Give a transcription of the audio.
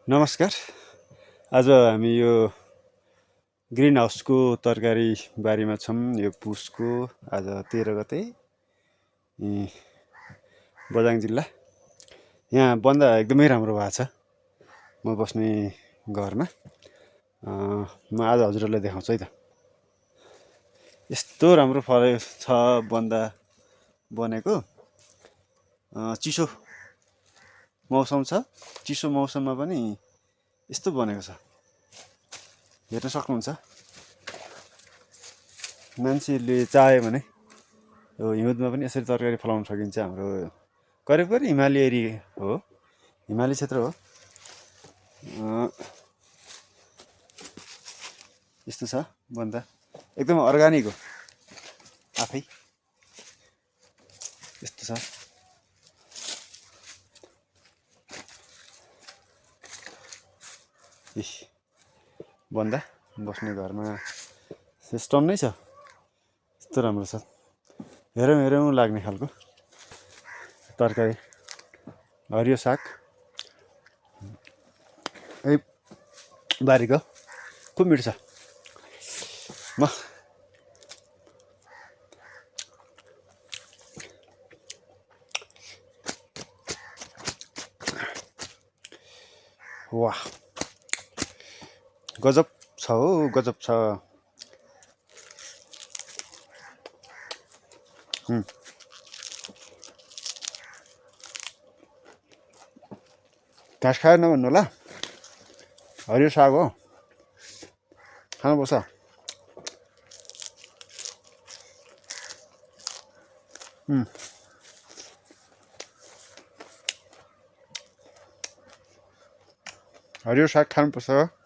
नमस्कार। आज हामी यो ग्रिन हाउसको तरकारी बारीमा छौँ। यो पुसको आज 13 गते बझाङ जिल्ला। यहाँ बन्दा एकदमै राम्रो भएको छ म बस्ने घरमा। म आज हजुरहरूलाई देखाउँछु है त। यस्तो राम्रो फले छ बन्दा बनेको। चिसो मौसम छ, चिसो मौसममा पनि यस्तो बनेको छ, हेर्न सक्नुहुन्छ। मान्छेले चाह्यो भने यो हिउँदमा पनि यसरी तरकारी फलाउन सकिन्छ। हाम्रो करिब हिमाली एरिया हो, हिमाली क्षेत्र हो। यस्तो छ बन्दा, एकदम अर्ग्यानिक हो, आफै यस्तो छ। बन्दा बस्ने घरमा सिस्टम नै छ, यस्तो राम्रो छ। हेरौँ हेरौँ लाग्ने खालको तरकारी। हरियो साग बारीको खुब मिठो छ। म वाह, गजब छ हो, गजब छ। घाँस खाएर नभन्नु होला, हरियो साग हो, खानुपर्छ। हरियो साग खानुपर्छ।